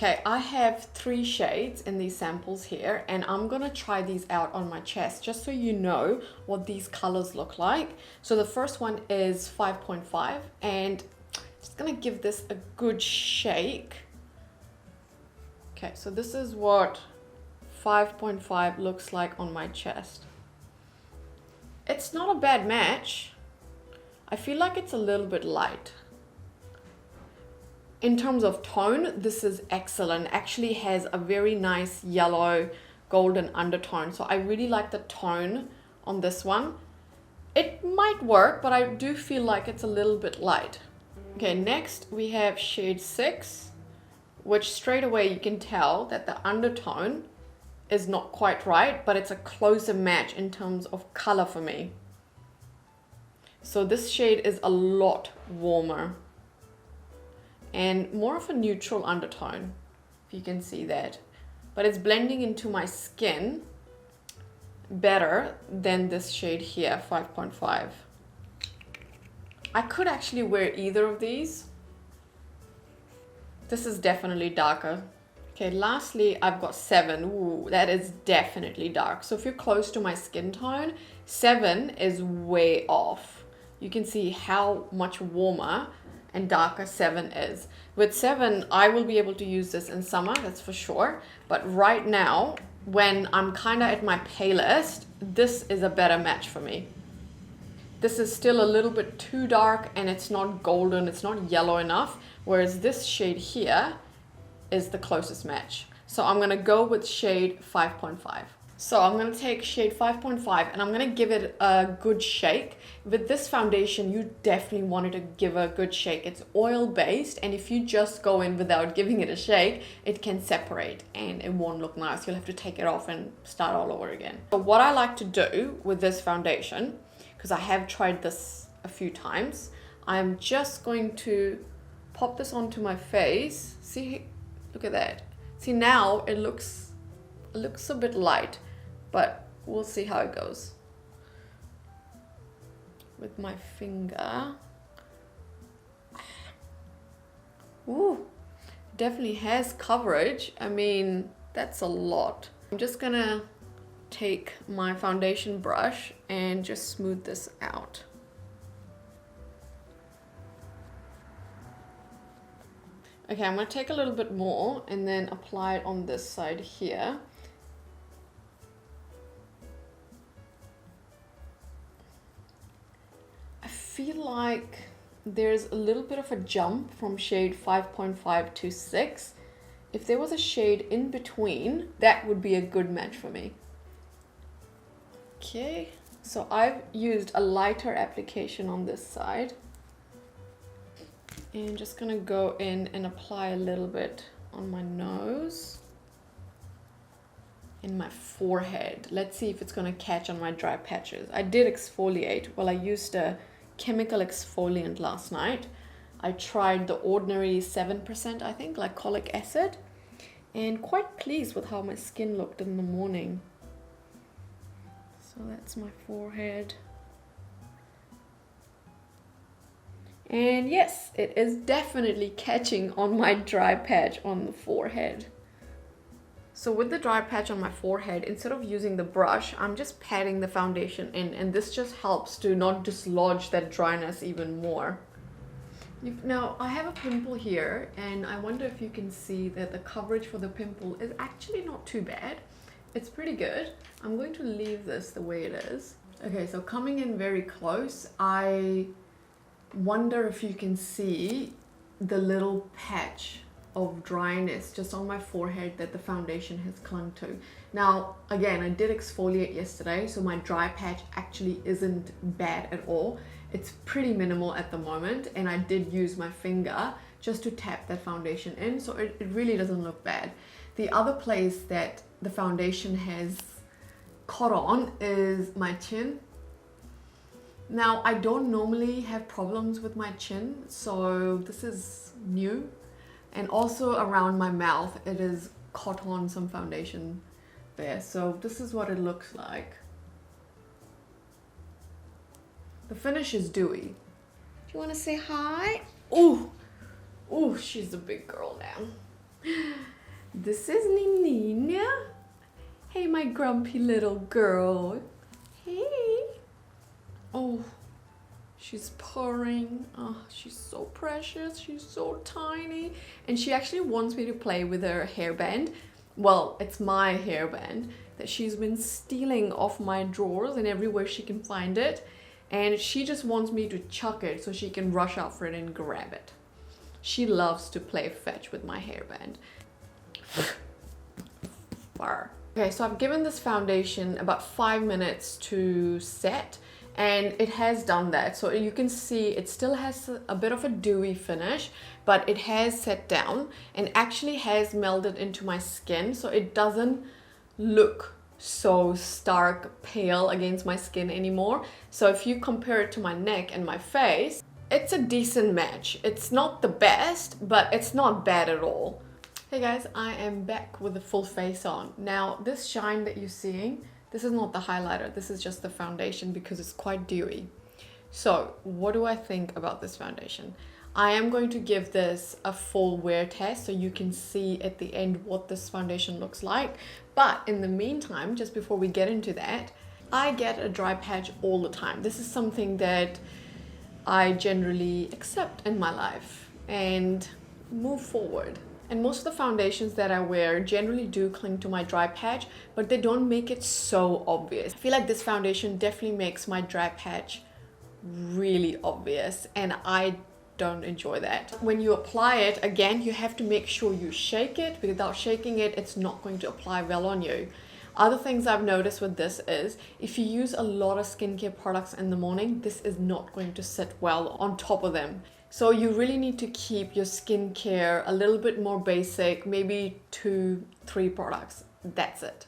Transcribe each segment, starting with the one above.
Okay, I have 3 shades in these samples here, and I'm gonna try these out on my chest just so you know what these colors look like. So the first one is 5.5, and just gonna give this a good shake. Okay, so this is what 5.5 looks like on my chest. It's not a bad match. I feel like it's a little bit light. In terms of tone, this is excellent. Actually has a very nice yellow golden undertone. So I really like the tone on this one. It might work, but I do feel like it's a little bit light. Okay, next we have shade 6, which straight away you can tell that the undertone is not quite right, but it's a closer match in terms of color for me. So this shade is a lot warmer and more of a neutral undertone, if you can see that. But it's blending into my skin better than this shade here, 5.5. I could actually wear either of these. This is definitely darker. Okay, lastly, I've got 7. Ooh, that is definitely dark. So if you're close to my skin tone, 7 is way off. You can see how much warmer and darker 7 is. With 7, I will be able to use this in summer, that's for sure. But right now, when I'm kind of at my palest, this is a better match for me. This is still a little bit too dark, and it's not golden, it's not yellow enough, whereas this shade here is the closest match. So I'm gonna go with shade 5.5. So I'm gonna take shade 5.5 and I'm gonna give it a good shake. With this foundation, you definitely wanted to give a good shake. It's oil based, and if you just go in without giving it a shake, it can separate and it won't look nice. You'll have to take it off and start all over again. So what I like to do with this foundation, because I have tried this a few times, I'm just going to pop this onto my face. See, look at that. See, now it looks a bit light, but we'll see how it goes. With my finger. Ooh, definitely has coverage. I mean, that's a lot. I'm just gonna take my foundation brush and just smooth this out. Okay, I'm gonna take a little bit more and then apply it on this side here. I feel like there's a little bit of a jump from shade 5.5 to 6. If there was a shade in between, that would be a good match for me. Okay, so I've used a lighter application on this side. And just gonna go in and apply a little bit on my nose and my forehead. Let's see if it's gonna catch on my dry patches. I did exfoliate. Well, I used a chemical exfoliant last night. I tried the ordinary 7%, I think, glycolic acid, and quite pleased with how my skin looked in the morning. So that's my forehead. And yes, it is definitely catching on my dry patch on the forehead. So with the dry patch on my forehead, instead of using the brush, I'm just patting the foundation in, and this just helps to not dislodge that dryness even more. Now, I have a pimple here, and I wonder if you can see that the coverage for the pimple is actually not too bad. It's pretty good. I'm going to leave this the way it is. Okay, so coming in very close, I wonder if you can see the little patch of dryness just on my forehead that the foundation has clung to. Now, again, I did exfoliate yesterday, so my dry patch actually isn't bad at all. It's pretty minimal at the moment, and I did use my finger just to tap that foundation in, so it really doesn't look bad. The other place that the foundation has caught on is my chin. Now, I don't normally have problems with my chin, so this is new. And also around my mouth, it is caught on some foundation there. So this is what it looks like. The finish is dewy. Do you want to say hi? Ooh, ooh, she's a big girl now. This is Nina. Hey, my grumpy little girl. Hey. Oh, she's purring. Oh, she's so precious. She's so tiny. And she actually wants me to play with her hairband. Well, it's my hairband that she's been stealing off my drawers and everywhere she can find it. And she just wants me to chuck it so she can rush out for it and grab it. She loves to play fetch with my hairband. Far. Okay, so I've given this foundation about 5 minutes to set, and it has done that. So you can see it still has a bit of a dewy finish, but it has set down and actually has melded into my skin, so it doesn't look so stark pale against my skin anymore. So if you compare it to my neck and my face, it's a decent match. It's not the best, but it's not bad at all. Hey guys, I am back with the full face on. Now this shine that you're seeing, this is not the highlighter, this is just the foundation because it's quite dewy. So what do I think about this foundation? I am going to give this a full wear test so you can see at the end what this foundation looks like. But in the meantime, just before we get into that, I get a dry patch all the time. This is something that I generally accept in my life and move forward. And most of the foundations that I wear generally do cling to my dry patch, but they don't make it so obvious. I feel like this foundation definitely makes my dry patch really obvious, and I don't enjoy that. When you apply it, again, you have to make sure you shake it. Without shaking it, it's not going to apply well on you. Other things I've noticed with this is if you use a lot of skincare products in the morning, this is not going to sit well on top of them. So you really need to keep your skincare a little bit more basic, maybe 2-3 products. That's it.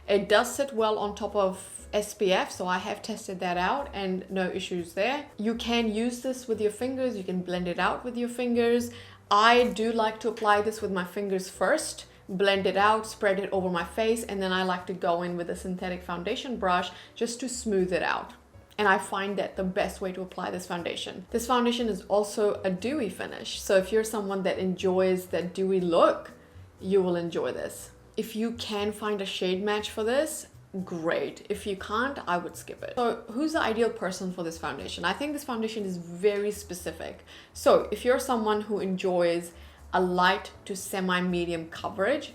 It does sit well on top of SPF, so I have tested that out and no issues there. You can use this with your fingers, you can blend it out with your fingers. I do like to apply this with my fingers first, blend it out, spread it over my face, and then I like to go in with a synthetic foundation brush just to smooth it out. And I find that the best way to apply this foundation. This foundation is also a dewy finish. So if you're someone that enjoys that dewy look, you will enjoy this. If you can find a shade match for this, great. If you can't, I would skip it. So who's the ideal person for this foundation? I think this foundation is very specific. So if you're someone who enjoys a light to semi-medium coverage,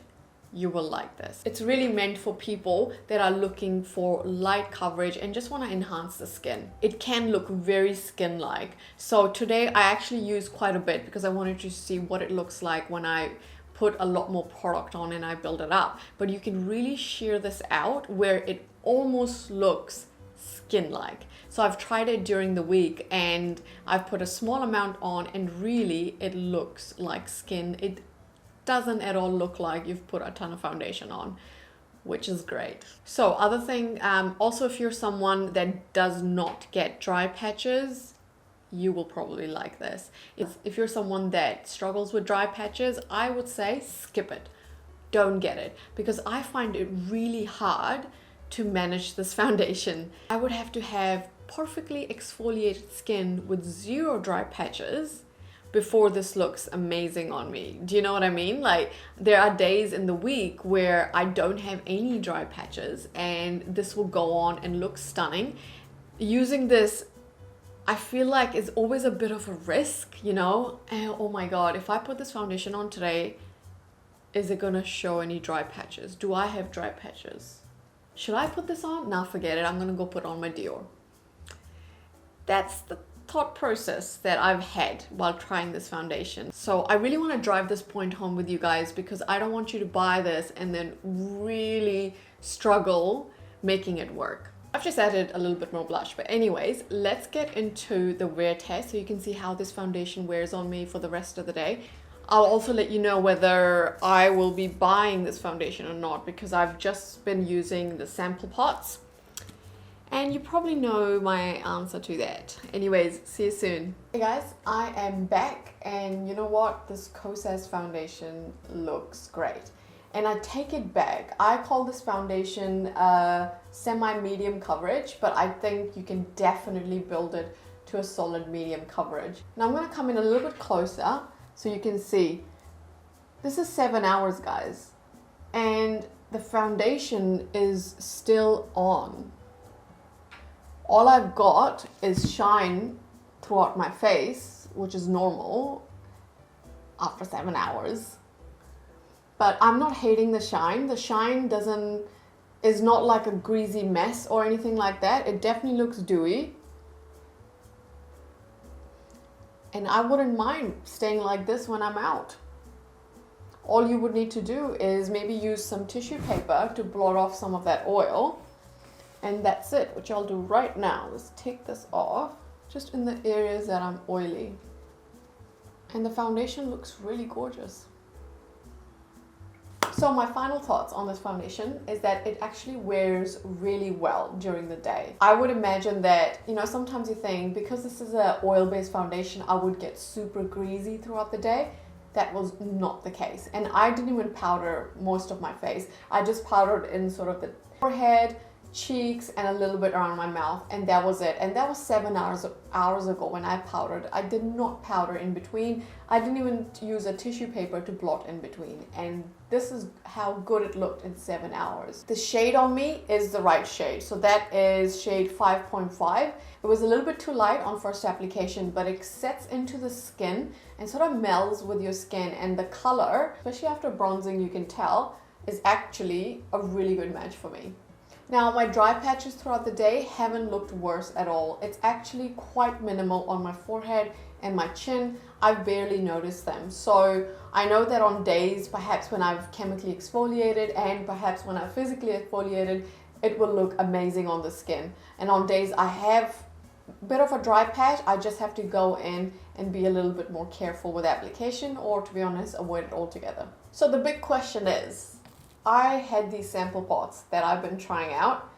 you will like this. It's really meant for people that are looking for light coverage and just want to enhance the skin. It can look very skin-like. So today I actually used quite a bit because I wanted to see what it looks like when I put a lot more product on and I build it up. But you can really shear this out where it almost looks skin-like. So I've tried it during the week and I've put a small amount on and really it looks like skin. It doesn't at all look like you've put a ton of foundation on, which is great. So other thing, also if you're someone that does not get dry patches, you will probably like this. If you're someone that struggles with dry patches, I would say skip it. Don't get it, because I find it really hard to manage this foundation. I would have to have perfectly exfoliated skin with 0 dry patches before this looks amazing on me. Do you know what I mean? Like there are days in the week where I don't have any dry patches and this will go on and look stunning. Using this, I feel like it's always a bit of a risk, you know? And oh my God, if I put this foundation on today, is it gonna show any dry patches? Do I have dry patches? Should I put this on? Nah, forget it. I'm gonna go put on my Dior. That's the thought process that I've had while trying this foundation. So I really want to drive this point home with you guys because I don't want you to buy this and then really struggle making it work. I've just added a little bit more blush, but anyways, let's get into the wear test so you can see how this foundation wears on me for the rest of the day. I'll also let you know whether I will be buying this foundation or not because I've just been using the sample pots. And you probably know my answer to that. Anyways, see you soon. Hey guys, I am back and you know what? This Kosas foundation looks great. And I take it back. I call this foundation semi-medium coverage, but I think you can definitely build it to a solid medium coverage. Now I'm gonna come in a little bit closer so you can see This is 7 hours, guys, and the foundation is still on. All I've got is shine throughout my face, which is normal after 7 hours. But I'm not hating the shine. The shine is not like a greasy mess or anything like that. It definitely looks dewy. And I wouldn't mind staying like this when I'm out. All you would need to do is maybe use some tissue paper to blot off some of that oil. And that's it, which I'll do right now. Let's take this off, just in the areas that I'm oily. And the foundation looks really gorgeous. So my final thoughts on this foundation is that it actually wears really well during the day. I would imagine that, you know, sometimes you think because this is an oil-based foundation, I would get super greasy throughout the day. That was not the case. And I didn't even powder most of my face. I just powdered in sort of the forehead, cheeks, and a little bit around my mouth, and that was it. And that was 7 hours ago when I powdered. I did not powder in between. I didn't even use a tissue paper to blot in between, and this is how good it looked in 7 hours. The shade on me is the right shade, so that is shade 5.5. It was a little bit too light on first application, but it sets into the skin and sort of melds with your skin, and the color, especially after bronzing, you can tell is actually a really good match for me. Now, my dry patches throughout the day haven't looked worse at all. It's actually quite minimal on my forehead and my chin. I've barely noticed them. So I know that on days, perhaps when I've chemically exfoliated and perhaps when I've physically exfoliated, it will look amazing on the skin. And on days I have a bit of a dry patch, I just have to go in and be a little bit more careful with application, or to be honest, avoid it altogether. So the big question is, I had these sample pots that I've been trying out.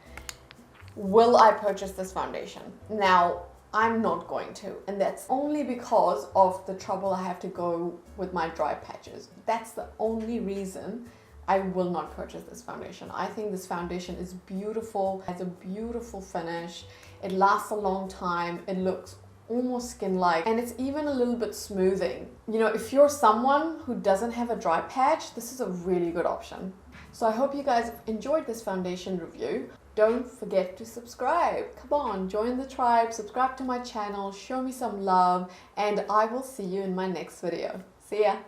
Will I purchase this foundation? Now, I'm not going to, and that's only because of the trouble I have to go with my dry patches. That's the only reason I will not purchase this foundation. I think this foundation is beautiful, has a beautiful finish, it lasts a long time, it looks almost skin-like, and it's even a little bit smoothing. You know, if you're someone who doesn't have a dry patch, this is a really good option. So I hope you guys enjoyed this foundation review. Don't forget to subscribe. Come on, join the tribe, subscribe to my channel, show me some love, and I will see you in my next video. See ya.